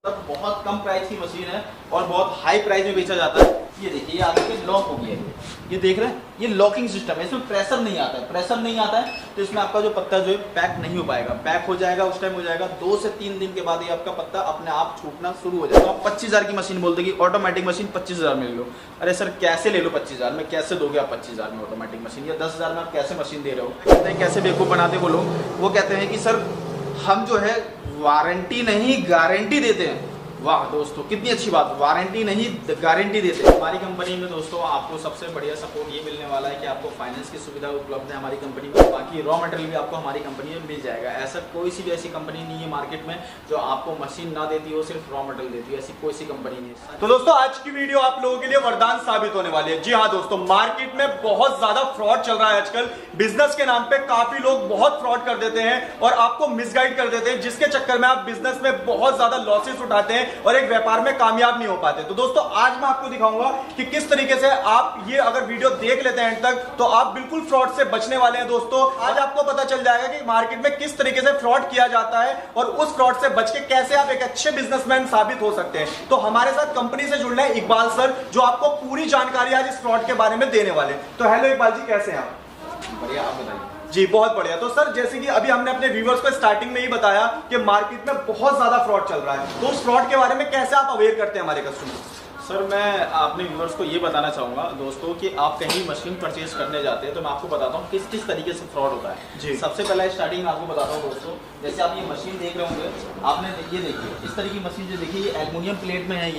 बहुत कम प्राइस की मशीन है और बहुत हाई प्राइस में बेचा जाता है। ये देखिए, ये आगे के लॉक हो गया है। ये देख रहे हैं, ये लॉकिंग सिस्टम है, इसमें प्रेशर नहीं आता है। प्रेशर नहीं आता है तो इसमें आपका जो पत्ता जो है पैक नहीं हो पाएगा। पैक हो जाएगा उस टाइम हो जाएगा 2 से 3 दिन के बाद ये आपका पत्ता अपने आप छूटना शुरू हो जाएगा। आप 25,000 की मशीन बोलते कि ऑटोमेटिक मशीन 25,000 में ले लो। अरे सर कैसे ले लो 25,000 में? कैसे दोगे आप 25,000 में ऑटोमेटिक मशीन? या 10,000 में आप कैसे मशीन दे रहे हो? कहते हैं कैसे बेवकूफ़ बनाते वो लोग। वो कहते हैं कि सर हम जो है वारंटी नहीं गारंटी देते हैं। वाह दोस्तों, कितनी अच्छी बात, वारंटी नहीं गारंटी देते हैं। हमारी कंपनी में दोस्तों आपको सबसे बढ़िया सपोर्ट ये मिलने वाला है कि आपको फाइनेंस की सुविधा उपलब्ध है हमारी कंपनी में। बाकी रॉ मटेरियल भी आपको हमारी कंपनी में मिल जाएगा। ऐसा कोई सी भी ऐसी कंपनी नहीं है मार्केट में जो आपको मशीन ना देती हो, सिर्फ रॉ मटेरियल देती है। ऐसी कोई सी कंपनी नहीं है। तो दोस्तों आज की वीडियो आप लोगों के लिए वरदान साबित होने वाली है। जी हाँ दोस्तों, मार्केट में बहुत ज्यादा फ्रॉड चल रहा है आजकल। बिजनेस के नाम पे काफी लोग बहुत फ्रॉड कर देते हैं और आपको मिसगाइड कर देते हैं, जिसके चक्कर में आप बिजनेस में बहुत ज्यादा लॉसेस उठाते हैं और एक व्यापार में कामयाब नहीं हो पाते। तो दोस्तों आज मैं आपको दिखाऊंगा कि किस तरीके से आप ये अगर वीडियो देख लेते हैं एंड तक तो आप बिल्कुल फ्रॉड से बचने वाले हैं। दोस्तों आज आपको पता चल जाएगा कि मार्केट में किस तरीके से फ्रॉड किया जाता है और उस फ्रॉड से बच के कैसे आप एक अच्छे बिजनेसमैन साबित हो सकते हैं। तो हमारे साथ कंपनी से जुड़ना है इकबाल सर, जो आपको पूरी जानकारी आज इस फ्रॉड के बारे में देने वाले। तो हेलो इकबाल जी, कैसे हैं आप? बढ़िया, आप बताइए। जी बहुत बढ़िया। तो सर जैसे कि अभी हमने अपने व्यूअर्स को स्टार्टिंग में ही बताया कि मार्केट में बहुत ज्यादा फ्रॉड चल रहा है, तो उस फ्रॉड के बारे में कैसे आप अवेयर करते हैं हमारे कस्टमर? सर मैं अपने व्यूअर्स को ये बताना चाहूँगा दोस्तों कि आप कहीं मशीन परचेज करने जाते हैं तो मैं आपको बताता हूँ किस किस तरीके से फ्रॉड होता है। जी। सबसे पहला स्टार्टिंग में आपको बताता हूँ दोस्तों, जैसे आप ये मशीन देख रहे होंगे, आपने ये देखिए इस तरह की मशीन जो देखिए ये एल्युमिनियम प्लेट में है।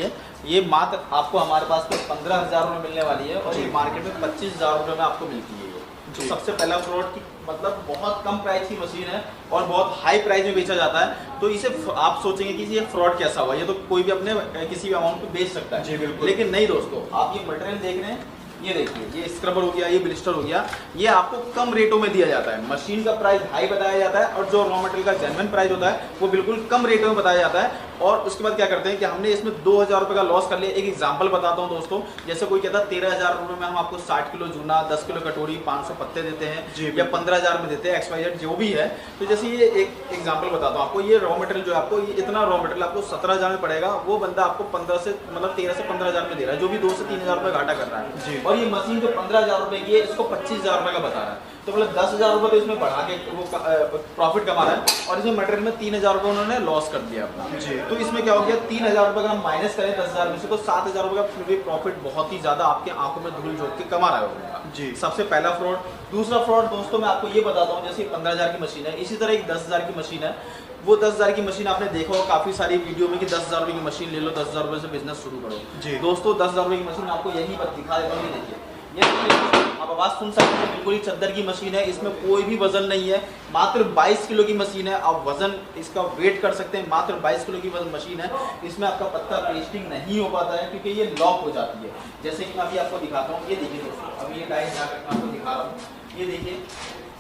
ये मात्र आपको हमारे पास पे 15,000 रुपये मिलने वाली है और ये मार्केट में 25,000 रुपये में आपको मिलती है। तो सबसे पहला फ्रॉड की मतलब बहुत कम प्राइस की मशीन है और बहुत हाई प्राइस में बेचा जाता है। तो इसे आप सोचेंगे कि ये फ्रॉड कैसा हुआ, ये तो कोई भी अपने किसी भी अमाउंट पे बेच सकता है। जी बिल्कुल। लेकिन नहीं दोस्तों, आप ये मटेरियल देख रहे हैं, ये देखिए ये स्क्रबर हो गया, ये ब्लिस्टर हो गया, ये आपको कम रेटों में दिया जाता है। मशीन का प्राइस हाई बताया जाता है और जो रॉ मटेरियल का जेन्युइन प्राइस होता है वो बिल्कुल कम रेटों में बताया जाता है। और उसके बाद क्या करते हैं कि हमने इसमें 2,000 रुपये का लॉस कर लिया। एक एग्जांपल बताता हूं दोस्तों, जैसे कोई कहता है 13,000 रुपये में हम आपको 60 किलो जूना, 10 किलो कटोरी, 500 पत्ते देते हैं या 15,000 में देते हैं, XYZ जो भी है। तो जैसे ये एक एग्जाम्पल बताता हूँ आपको, ये रॉ मटेरियल जो आपको ये इतना रॉ मटेरियल आपको 17,000 में पड़ेगा, वो बंदा आपको 13 से 15,000 में दे रहा है, जो भी 2 से 3,000 रुपये घाटा कर रहा है। और ये मशीन जो 15,000 रुपये की है इसको 25,000 रुपये का बता रहा है। तो मतलब 10,000 रुपये तो इसमें बढ़ा के वो प्रॉफिट कमा रहा है और इसमें मटेरियल में 3,000 रुपये उन्होंने लॉस कर दिया अपना। जी। तो इसमें क्या हो गया, 3,000 रुपये का हम माइनस करें 10,000 में से तो 7,000 रुपये का फिर भी प्रॉफिट बहुत ही ज्यादा आपके आंखों में धूल झोंक के कमा रहा होगा। जी। सबसे पहला फ्रॉड। दूसरा फ्रॉड दोस्तों मैं आपको ये बताता हूँ, जैसे 15,000 की मशीन है, इसी तरह एक 10,000 की मशीन है। वो 10,000 की मशीन आपने देखा हो काफी सारी वीडियो में कि 10,000 रुपये की मशीन ले लो, 10,000 रुपये से बिजनेस शुरू करो। जी। दोस्तों 10,000 रुपये की मशीन आपको यहीं पर दिखा देता हूँ, ये देखिए, ये आप आवाज सुन सकते हैं, बिल्कुल ही चद्दर की मशीन है, इसमें कोई भी वजन नहीं है, मात्र 22 किलो की मशीन है। आप वजन इसका वेट कर सकते हैं, मात्र 22 किलो की मशीन है। इसमें आपका पत्ता पेस्टिंग नहीं हो पाता है क्योंकि ये लॉक हो जाती है। जैसे कि मैं अभी आपको दिखाता हूँ, ये देखिए दोस्तों, अभी ये डाई यहाँ करके आपको दिखा रहा हूँ, ये देखिए,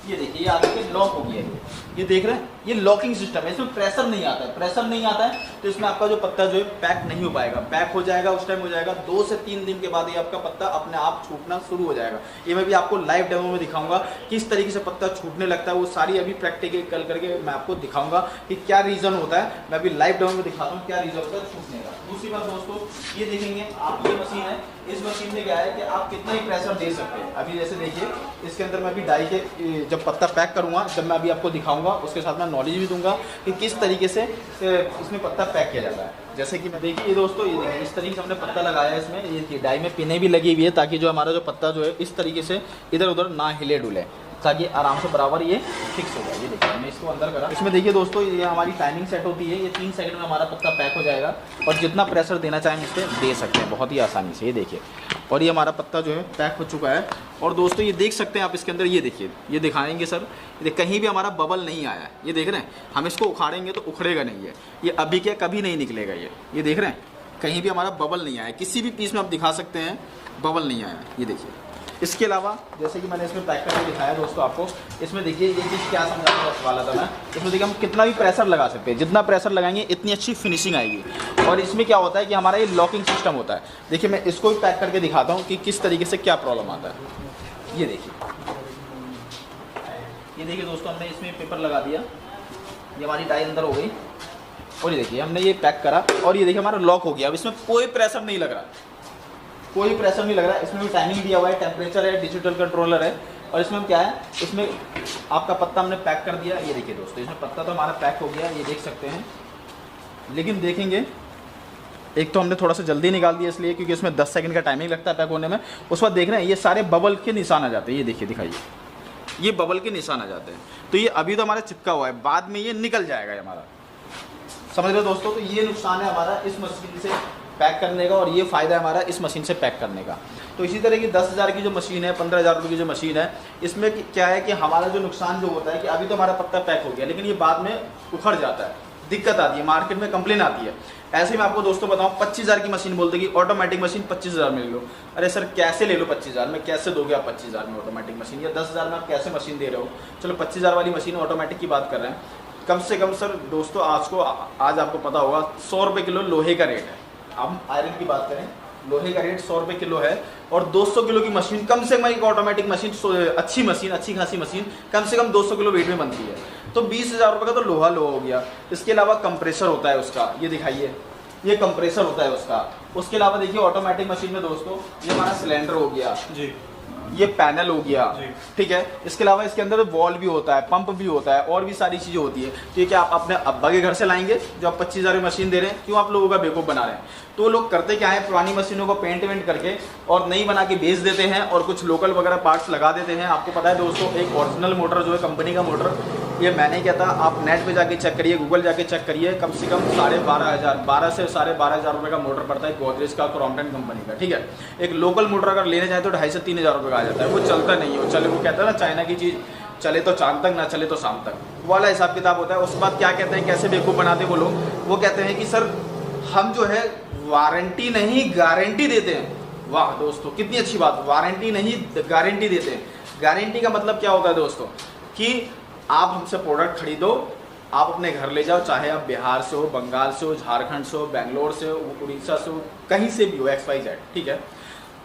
ये आगे के लॉक हो गया है। ये देख रहे हैं, ये लॉकिंग सिस्टम है, इसमें प्रेशर नहीं आता है। प्रेशर नहीं आता है तो इसमें आपका जो पत्ता जो है पैक नहीं हो पाएगा। पैक हो जाएगा उस टाइम हो जाएगा 2 से 3 दिन के बाद ये आपका पत्ता अपने आप छूटना शुरू हो जाएगा। ये मैं भी आपको लाइव डेमो में दिखाऊंगा किस तरीके से पत्ता छूटने लगता है। वो सारी अभी प्रैक्टिकल कल करके मैं आपको दिखाऊंगा कि क्या रीजन होता है। मैं अभी लाइव डेमो में दिखाता हूँ क्या रीजन होता है छूटने का। दूसरी बात दोस्तों, ये देखेंगे आप, ये मशीन है, इस मशीन में क्या है कि आप कितना ही प्रेशर दे सकते हैं। अभी जैसे देखिए इसके अंदर मैं अभी डाई के जब पत्ता पैक करूंगा, जब मैं अभी आपको दिखाऊंगा उसके साथ मैं नॉलेज भी दूंगा कि किस तरीके से इसमें पत्ता पैक किया जाता है। जैसे कि मैं देखिए दोस्तों, ये देखिए इस तरीके से हमने पत्ता लगाया है इसमें, ये डाई में पिने भी लगी हुई है ताकि जो हमारा जो पत्ता जो है इस तरीके से इधर उधर ना हिले डुले, ताकि आराम से बराबर ये फिक्स हो जाए। ये देखिए हमने इसको अंदर करा। इसमें देखिए दोस्तों ये हमारी टाइमिंग सेट होती है, ये 3 सेकंड में हमारा पत्ता पैक हो जाएगा और जितना प्रेशर देना चाहें हम इस पर दे सकते हैं बहुत ही आसानी से। ये देखिए, और ये हमारा पत्ता जो है पैक हो चुका है। और दोस्तों ये देख सकते हैं आप इसके अंदर, ये देखिए, ये दिखाएंगे सर, कहीं भी हमारा बबल नहीं आया है। ये देख रहे हैं, हम इसको उखाड़ेंगे तो उखड़ेगा नहीं है, ये अभी क्या कभी नहीं निकलेगा। ये देख रहे हैं, कहीं भी हमारा बबल नहीं आया, किसी भी पीस में आप दिखा सकते हैं बबल नहीं आया। ये देखिए, इसके अलावा जैसे कि मैंने इसमें पैक करके दिखाया दोस्तों आपको, इसमें देखिए ये चीज़ क्या समझाने वाला था मैं, इसमें देखिए हम कितना भी प्रेशर लगा सकते हैं, जितना प्रेशर लगाएंगे इतनी अच्छी फिनिशिंग आएगी। और इसमें क्या होता है कि हमारा ये लॉकिंग सिस्टम होता है। देखिए मैं इसको भी पैक करके दिखाता हूँ कि किस तरीके से क्या प्रॉब्लम आता है। ये देखिए दोस्तों, हमने इसमें पेपर लगा दिया, ये हमारी डाई अंदर हो गई। और ये देखिए हमने ये पैक करा और ये देखिए हमारा लॉक हो गया। अब इसमें कोई प्रेशर नहीं लग रहा, कोई प्रेशर नहीं लग रहा है। इसमें भी टाइमिंग दिया हुआ है, टेम्परेचर है, डिजिटल कंट्रोलर है। और इसमें क्या है, इसमें आपका पत्ता हमने पैक कर दिया। ये देखिए दोस्तों, इसमें पत्ता तो हमारा पैक हो गया, ये देख सकते हैं। लेकिन देखेंगे, एक तो हमने थोड़ा सा जल्दी निकाल दिया इसलिए क्योंकि इसमें 10 सेकंड का टाइमिंग लगता है पैक होने में। उस बाद देख रहे हैं ये सारे बबल के निशान आ जाते हैं। ये देखिए, दिखाइए, ये बबल के निशान आ जाते हैं। तो ये अभी तो हमारा चिपका हुआ है, बाद में ये निकल जाएगा हमारा, समझ रहे हो दोस्तों। तो ये नुकसान है हमारा इस मशीन से पैक करने का और ये फ़ायदा है हमारा इस मशीन से पैक करने का। तो इसी तरह की 10,000 की जो मशीन है, 15,000 रुपये की जो मशीन है, इसमें क्या है कि हमारा जो नुकसान जो होता है कि अभी तो हमारा पत्ता पैक हो गया लेकिन ये बाद में उखड़ जाता है, दिक्कत आती है, मार्केट में कंप्लेन आती है। ऐसे में आपको दोस्तों बताऊं, 25,000 की मशीन बोलते कि ऑटोमेटिक मशीन 25,000 में ले लो। अरे सर कैसे ले लो 25,000 में, कैसे दोगे आप 25,000 में ऑटोमेटिक मशीन, या 10,000 में आप कैसे मशीन दे रहे हो। चलो 25,000 वाली मशीन ऑटोमेटिक की बात कर रहे हैं, कम से कम सर दोस्तों आज आपको पता होगा 100 रुपये किलो लोहे का रेट है। हम आयरन की बात करें, लोहे का रेट 100 रुपये किलो है और 200 किलो की मशीन कम से कम, एक ऑटोमेटिक मशीन अच्छी मशीन, अच्छी खासी मशीन कम से कम 200 किलो वेट में बनती है। तो 20,000 रुपये का तो लोहा हो गया। इसके अलावा कंप्रेसर होता है उसका, ये दिखाइए, ये कंप्रेसर होता है उसका। उसके अलावा देखिए ऑटोमेटिक मशीन में दोस्तों ये हमारा सिलेंडर हो गया जी, ये पैनल हो गया, ठीक है। इसके अलावा इसके अंदर वॉल भी होता है, पंप भी होता है और भी सारी चीज़ें होती है। तो ये क्या आप अपने अब्बा के घर से लाएंगे जो आप 25,000 की मशीन दे रहे हैं, क्यों आप लोगों का बेवकूफ़ बना रहे हैं। तो लोग करते क्या है, पुरानी मशीनों को पेंट वेंट करके और नई बना के बेच देते हैं और कुछ लोकल वगैरह पार्ट्स लगा देते हैं। आपको पता है दोस्तों, एक ओरिजिनल मोटर जो है कंपनी का मोटर, ये मैंने क्या था, आप नेट पे जाके चेक करिए, गूगल जाके चेक करिए, कम से कम 12,500 से 12,500 रुपये का मोटर पड़ता है गोदरेज का, क्रॉम्पटन कंपनी का, ठीक है। एक लोकल मोटर अगर लेने जाए तो 2,500 से 3,000 रुपये का आ जाता है। वो चलता नहीं है, चले, वो कहता है ना चाइना की चीज़ चले तो चांद तक, ना चले तो शाम तक, वाला हिसाब किताब होता है। उसके बाद क्या कहते हैं, कैसे बेवकूफ़ बनाते वो लोग, वो कहते हैं कि सर हम जो है वारंटी नहीं गारंटी देते हैं। वाह दोस्तों, कितनी अच्छी बात, वारंटी नहीं गारंटी देते हैं। गारंटी का मतलब क्या होता है दोस्तों, कि आप हमसे प्रोडक्ट खरीदो, आप अपने घर ले जाओ, चाहे आप बिहार से हो, बंगाल से हो, झारखंड से हो, बेंगलोर से हो, उड़ीसा से हो, कहीं से भी हो, XYZ, ठीक है।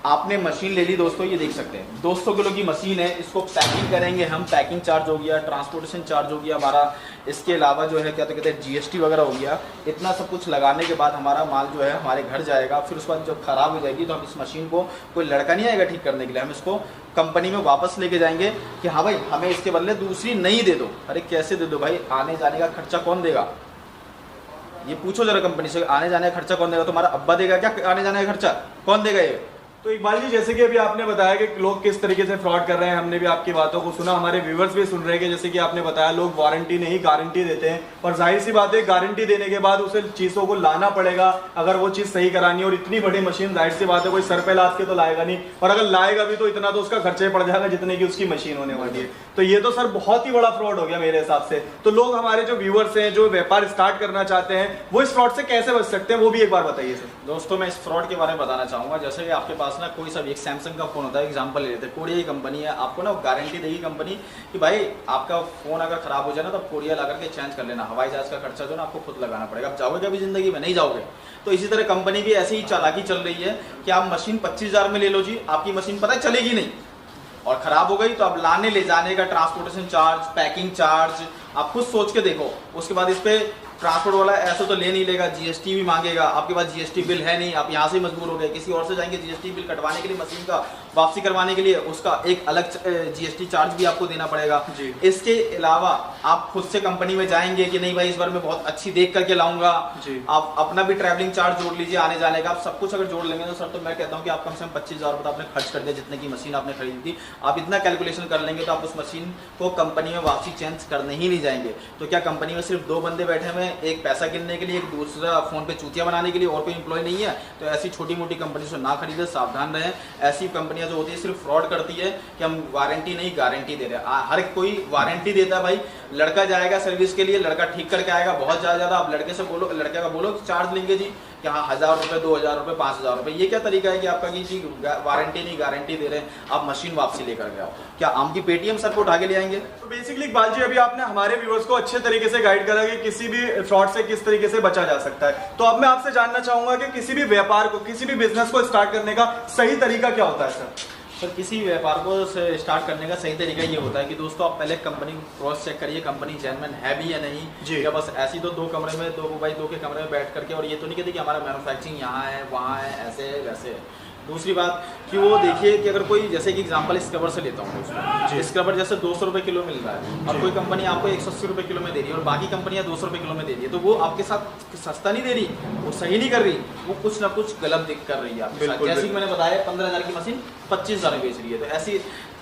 आपने मशीन ले ली दोस्तों, ये देख सकते हैं 200 किलो की मशीन है। इसको पैकिंग करेंगे हम, पैकिंग चार्ज हो गया, ट्रांसपोर्टेशन चार्ज हो गया हमारा, इसके अलावा जो है क्या तो कहते हैं GST वगैरह हो गया। इतना सब कुछ लगाने के बाद हमारा माल जो है हमारे घर जाएगा। फिर उसके बाद जब ख़राब हो जाएगी तो हम इस मशीन को, कोई लड़का नहीं आएगा ठीक करने के लिए, हम इसको कंपनी में वापस लेके जाएंगे कि हाँ भाई हमें इसके बदले दूसरी नई दे दो। अरे कैसे दे दो भाई, आने जाने का खर्चा कौन देगा, ये पूछो जरा कंपनी से, आने जाने का खर्चा कौन देगा। तुम्हारा अब्बा देगा क्या आने जाने का खर्चा, कौन देगा ये। तो इकबाल जी, जैसे कि अभी आपने बताया कि लोग किस तरीके से फ्रॉड कर रहे हैं, हमने भी आपकी बातों को सुना, हमारे व्यूअर्स भी सुन रहे हैं कि जैसे कि आपने बताया लोग वारंटी नहीं गारंटी देते हैं। और जाहिर सी बात है, गारंटी देने के बाद उसे चीज़ों को लाना पड़ेगा अगर वो चीज़ सही करानी है। और इतनी बड़ी मशीन जाहिर सी बात है कोई सर पे लाद के तो लाएगा नहीं, और अगर लाएगा भी तो इतना तो उसका खर्चा पड़ जाएगा जितने की उसकी मशीन होने वाली है। तो ये तो सर बहुत ही बड़ा फ्रॉड हो गया मेरे हिसाब से। तो लोग हमारे जो व्यूअर्स हैं, जो व्यापार स्टार्ट करना चाहते हैं, वो इस फ्रॉड से कैसे बच सकते हैं, वो भी एक बार बताइए सर। दोस्तों मैं इस फ्रॉड के बारे में बताना चाहूँगा। जैसे कि आपके पास ना कोई सा भी एक सैमसंग का फोन होता है, एग्जांपल ले लेते हैं, कोरिया की कंपनी है, आपको ना गारंटी देगी कंपनी कि भाई आपका फोन अगर खराब हो जाए ना तो आप कोरिया ला करके चेंज कर लेना, हवाई जहाज का खर्चा जो ना आपको खुद लगाना पड़ेगा। आप जाओगे कभी जिंदगी में नहीं जाओगे। तो इसी तरह कंपनी भी ऐसे ही चालाकी चल रही है कि आप मशीन 25,000 में ले लो जी, आपकी मशीन पता है चलेगी नहीं और खराब हो गई तो आप लाने ले जाने का ट्रांसपोर्टेशन चार्ज, पैकिंग चार्ज आप खुद सोच के देखो। उसके बाद इस पे ट्रांसपोर्ट वाला ऐसा तो ले नहीं लेगा, GST भी मांगेगा, आपके पास GST बिल है नहीं, आप यहाँ से मजबूर हो गए, किसी और से जाएंगे GST बिल कटवाने के लिए, मशीन का वापसी करवाने के लिए उसका एक अलग GST चार्ज भी आपको देना पड़ेगा। इसके अलावा आप खुद से कंपनी में जाएंगे कि नहीं भाई इस बार मैं बहुत अच्छी देख करके लाऊंगा, आप अपना भी ट्रैवलिंग चार्ज जोड़ लीजिए आने जाने का, आप सब कुछ अगर जोड़ लेंगे तो सर तो मैं कहता हूँ कि आप कम से कम 25,000 रुपये आपने खर्च कर दिया जितने की मशीन आपने खरीदी थी। आप इतना कैलकुलेशन कर लेंगे तो आप उस मशीन को कंपनी में वापसी चेंज करने ही नहीं जाएंगे। तो क्या कंपनी में सिर्फ 2 बंदे बैठे हुए हैं, एक पैसा गिनने के लिए, एक दूसरा फोन पे चूतिया बनाने के लिए, और कोई एम्प्लॉय नहीं है। तो ऐसी छोटी मोटी कंपनी से ना खरीदे, सावधान रहें। ऐसी कंपनियां जो होती है सिर्फ फ्रॉड करती है कि हम वारंटी नहीं गारंटी दे रहे हैं। हर कोई वारंटी देता है भाई, लड़का जाएगा सर्विस के लिए, लड़का ठीक करके आएगा बहुत ज्यादा, आप लड़के से बोलो, लड़के का बोलो चार्ज लेंगे जी कि हाँ 1,000 रुपये, 2,000 रुपये, 5,000 रुपये। ये क्या तरीका है कि आपका कि जी वारंटी नहीं गारंटी दे रहे हैं, आप मशीन वापसी लेकर के आओ। क्या आम की पेटीएम सर को उठा के ले आएंगे। तो बेसिकली इकबाल जी, अभी आपने हमारे व्यूअर्स को अच्छे तरीके से गाइड करा कि किसी भी फ्रॉड से किस तरीके से बचा जा सकता है। तो अब मैं आपसे जानना चाहूंगा कि किसी भी व्यापार को, किसी भी बिजनेस को स्टार्ट करने का सही तरीका क्या होता है सर। सर किसी व्यापार को स्टार्ट करने का सही तरीका ये होता है कि दोस्तों आप पहले कंपनी क्रॉस चेक करिए, कंपनी जेन्युइन है भी या नहीं जी। या बस ऐसी तो दो कमरे में दो बाई दो के कमरे में बैठ करके और ये तो नहीं कहते कि हमारा मैन्युफैक्चरिंग यहाँ है वहाँ है ऐसे है वैसे है। दूसरी बात कि वो देखिए कि अगर कोई जैसे कि एग्जांपल स्क्रबर से लेता हूँ दोस्तों, स्क्रबर जैसे 200 रुपये किलो मिल रहा है और कोई कंपनी आपको 180 रुपये किलो में दे रही है और बाकी कंपनियां 200 रुपये किलो में दे रही है, तो वो आपके साथ सस्ता नहीं दे रही, वो सही नहीं कर रही, वो कुछ ना कुछ गलत कर रही है आपके साथ। जैसे कि मैंने बताया 15,000 की मशीन 25,000 में बेच रही है। तो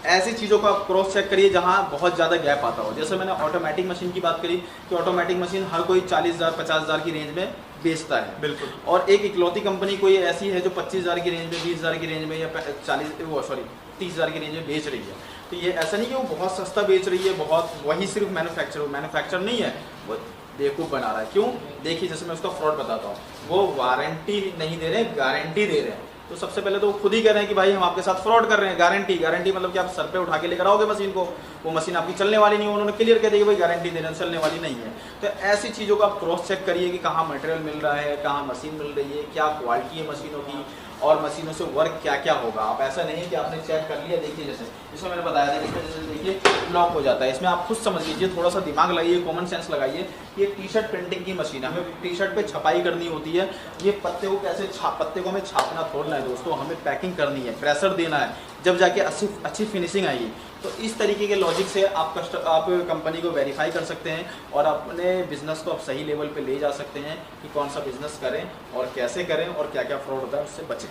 ऐसी चीज़ों को आप क्रॉस चेक करिए जहाँ बहुत ज़्यादा गैप आता हो। जैसे मैंने ऑटोमेटिक मशीन की बात करी कि ऑटोमेटिक मशीन हर कोई 40,000 50,000 की रेंज में बेचता है, बिल्कुल। और एक इकलौती कंपनी कोई ऐसी है जो 25,000 की रेंज में 20,000 की रेंज में या 30,000 की रेंज में बेच रही है। तो ये ऐसा नहीं कि वो बहुत सस्ता बेच रही है, बहुत वही सिर्फ मैन्युफैक्चर नहीं है, वो बेवकूफ़ बना रहा है। क्यों? देखिए जैसे मैं उसका फ्रॉड बताता हूँ, वो वारंटी नहीं दे रहे, गारंटी दे रहे हैं। तो सबसे पहले तो वो खुद ही कह रहे हैं कि भाई हम आपके साथ फ्रॉड कर रहे हैं। गारंटी मतलब कि आप सर पे उठा के लेकर आओगे मशीन को, वो मशीन आपकी चलने वाली नहीं है, उन्होंने क्लियर कह दिया कि भाई गारंटी दे रहे हैं, चलने वाली नहीं है। तो ऐसी चीज़ों को आप क्रॉस चेक करिए कि कहाँ मटेरियल मिल रहा है, कहाँ मशीन मिल रही है, क्या क्वालिटी है मशीनों की और मशीनों से वर्क क्या क्या होगा। आप ऐसा नहीं है कि आपने चेक कर लिया, देखिए जैसे इसमें मैंने बताया था, इसमें जैसे देखिए लॉक हो जाता है, इसमें आप खुद समझ लीजिए, थोड़ा सा दिमाग लगाइए, कॉमन सेंस लगाइए। ये टी शर्ट प्रिंटिंग की मशीन है, हमें टी शर्ट पे छपाई करनी होती है। ये पत्ते को कैसे पत्ते को हमें छापना छोड़ना है दोस्तों, हमें पैकिंग करनी है, प्रेशर देना है, जब जाके अच्छी फिनिशिंग आएगी। तो इस तरीके के लॉजिक से आप कंपनी को वेरीफाई कर सकते हैं और अपने बिजनेस को आप सही लेवल पे ले जा सकते हैं कि कौन सा बिजनेस करें और कैसे करें और क्या क्या फ्रॉड होता है उससे बचें।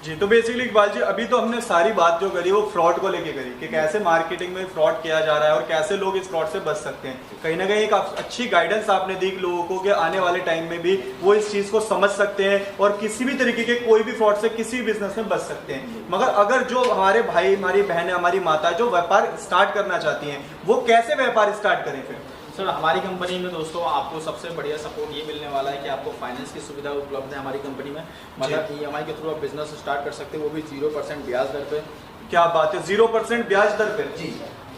जी, तो बेसिकली इकबाल जी अभी तो हमने सारी बात जो करी वो फ्रॉड को लेके करी कि कैसे मार्केटिंग में फ्रॉड किया जा रहा है और कैसे लोग इस फ्रॉड से बच सकते हैं। कहीं ना कहीं एक अच्छी गाइडेंस आपने दी लोगों को कि आने वाले टाइम में भी वो इस चीज को समझ सकते हैं और किसी भी तरीके के कोई भी फ्रॉड से किसी भी बिजनेस में बच सकते हैं। मगर अगर जो हमारे भाई, हमारी बहनें, हमारी माता जो व्यापार स्टार्ट करना चाहती हैं, वो कैसे व्यापार स्टार्ट करें फिर? सर हमारी कंपनी में दोस्तों आपको सबसे बढ़िया सपोर्ट ये मिलने वाला है कि आपको फाइनेंस की सुविधा उपलब्ध है हमारी कंपनी में। मतलब EMI के थ्रू आप बिजनेस स्टार्ट कर सकते हैं, वो भी 0% ब्याज दर पे। क्या बात है, 0% ब्याज दर पे? जी।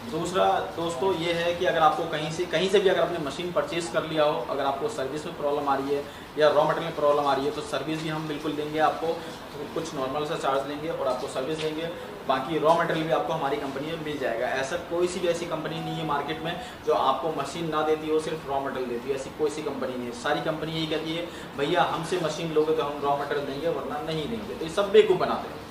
दूसरा दोस्तों ये है कि अगर आपको कहीं से भी अगर आपने मशीन परचेज कर लिया हो, अगर आपको सर्विस में प्रॉब्लम आ रही है या रॉ मटेरियल में प्रॉब्लम आ रही है, तो सर्विस भी हम बिल्कुल देंगे आपको, कुछ नॉर्मल सा चार्ज लेंगे और आपको सर्विस देंगे। बाकी रॉ मटेरियल भी आपको हमारी कंपनी में मिल जाएगा। ऐसा कोई सी भी ऐसी कंपनी नहीं है मार्केट में जो आपको मशीन ना देती हो, सिर्फ रॉ मटेरियल देती है, ऐसी कोई सी कंपनी नहीं है। सारी कंपनी यही कहती है भैया हमसे मशीन लोगे तो हम रॉ मटेरियल देंगे वरना नहीं देंगे। तो ये सब बेवकूफ़ बनाते हैं।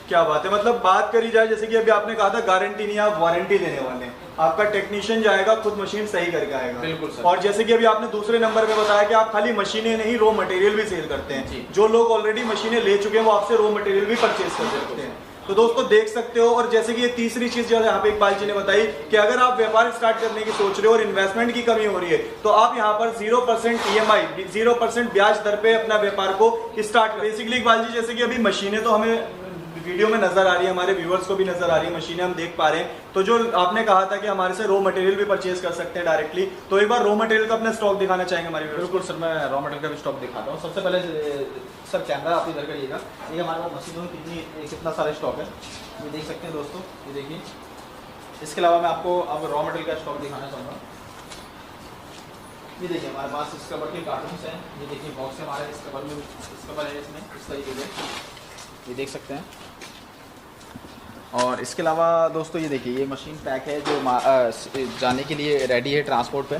क्या बात है, मतलब बात करी जाए जैसे कि अभी आपने कहा था गारंटी नहीं, आप वारंटी देने वाले हैं, आपका टेक्नीशियन जाएगा खुद मशीन सही करके आएगा। बिल्कुल सर। और जैसे कि अभी आपने दूसरे नंबर पे बताया कि आप खाली मशीनें नहीं रॉ मटेरियल भी सेल करते हैं। जो लोग ऑलरेडी मशीनें ले चुके हैं वो आपसे रॉ मटेरियल भी परचेज कर सकते हैं। तो दोस्तों देख सकते हो। और जैसे कि ये तीसरी चीज जो है यहाँ पे इकबाल जी ने बताई कि अगर आप व्यापार स्टार्ट करने की सोच रहे हो और इन्वेस्टमेंट की कमी हो रही है तो आप यहाँ पर 0% EMI 0% ब्याज दर पे अपना व्यापार को स्टार्ट। बेसिकली इकबाल जी जैसे कि अभी मशीनें तो हमें वीडियो में नजर आ रही है, हमारे व्यूअर्स को भी नजर आ रही है, मशीनें हम देख पा रहे हैं। तो जो आपने कहा था कि हमारे से रॉ मटेरियल भी परचेज कर सकते हैं डायरेक्टली, तो एक बार रॉ मटेरियल का अपना स्टॉक दिखाना चाहेंगे हमारे व्यूअर्स? बिल्कुल सर, मैं रॉ मटेरियल का भी स्टॉक दिखाता हूँ। सबसे पहले सर कैमरा आप इधर करिएगा, ये हमारे पास मशीनों में कितना सारा स्टॉक है ये देख सकते हैं दोस्तों, ये देखिए। इसके अलावा मैं आपको अब रॉ मटेरियल का स्टॉक दिखाना चाहूँगा। ये देखिए हमारे पास स्क्रबर के कार्टून्स हैं, ये देखिए बॉक्स है हमारे स्क्रबर है इसमें इस तरीके से, ये देख सकते हैं। और इसके अलावा दोस्तों ये देखिए ये मशीन पैक है जो जाने के लिए रेडी है ट्रांसपोर्ट पे।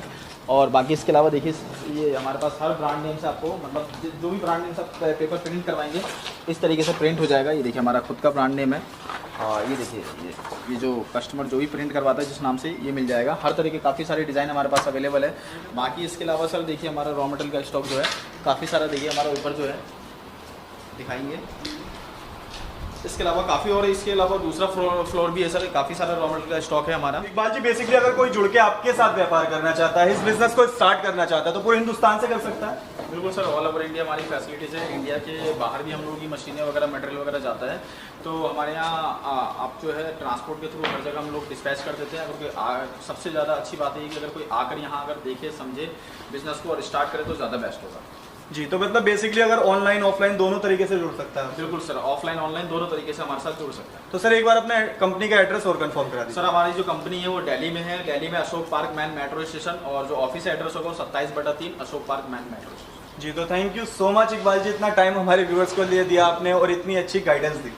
और बाकी इसके अलावा देखिए ये हमारे पास हर ब्रांड नेम से आपको मतलब जो भी ब्रांड नेम से आप पेपर प्रिंट करवाएंगे इस तरीके से प्रिंट हो जाएगा। ये देखिए हमारा खुद का ब्रांड नेम है और ये देखिए ये जो कस्टमर जो भी प्रिंट करवाता है जिस नाम से ये मिल जाएगा। हर तरह के काफ़ी सारे डिज़ाइन हमारे पास अवेलेबल है। बाकी इसके अलावा सर देखिए हमारा रॉ मटेरियल का स्टॉक जो है काफ़ी सारा देखिए हमारा ऊपर जो है दिखाएंगे। इसके अलावा काफ़ी और इसके अलावा दूसरा फ्लोर भी है सर, काफ़ी सारा रॉ मटेरियल का स्टॉक है हमारा। इकबाल जी बेसिकली अगर कोई जुड़ के आपके साथ व्यापार करना चाहता है, इस बिजनेस को स्टार्ट करना चाहता है तो पूरे हिंदुस्तान से कर सकता है? बिल्कुल सर, ऑल ओवर इंडिया हमारी फैसिलिटीज़ है। इंडिया के बाहर भी हम लोगों की मशीनें वगैरह मटेरियल वगैरह जाता है। तो हमारे यहाँ आप जो है ट्रांसपोर्ट के थ्रू हर जगह हम लोग डिस्पैच कर देते हैं। अगर सबसे ज़्यादा अच्छी बात है कि अगर कोई आकर यहाँ अगर देखे समझे बिजनेस को और स्टार्ट करे तो ज़्यादा बेस्ट होगा। जी, तो मतलब बेसिकली अगर ऑनलाइन ऑफलाइन दोनों तरीके से जुड़ सकता है? बिल्कुल सर, ऑफलाइन ऑनलाइन दोनों तरीके से हमारे साथ जुड़ सकता है। तो सर एक बार अपने कंपनी का एड्रेस और कंफर्म करा दीजिए। सर हमारी जो कंपनी है वो दिल्ली में है, दिल्ली में Ashok park main metro station, और जो ऑफिस एड्रेस होगा 27/3 Ashok park main metro station. जी, तो thank you so much Iqbal ji, इतना टाइम हमारे व्यूअर्स को लिए दिया आपने और इतनी अच्छी गाइडेंस दी।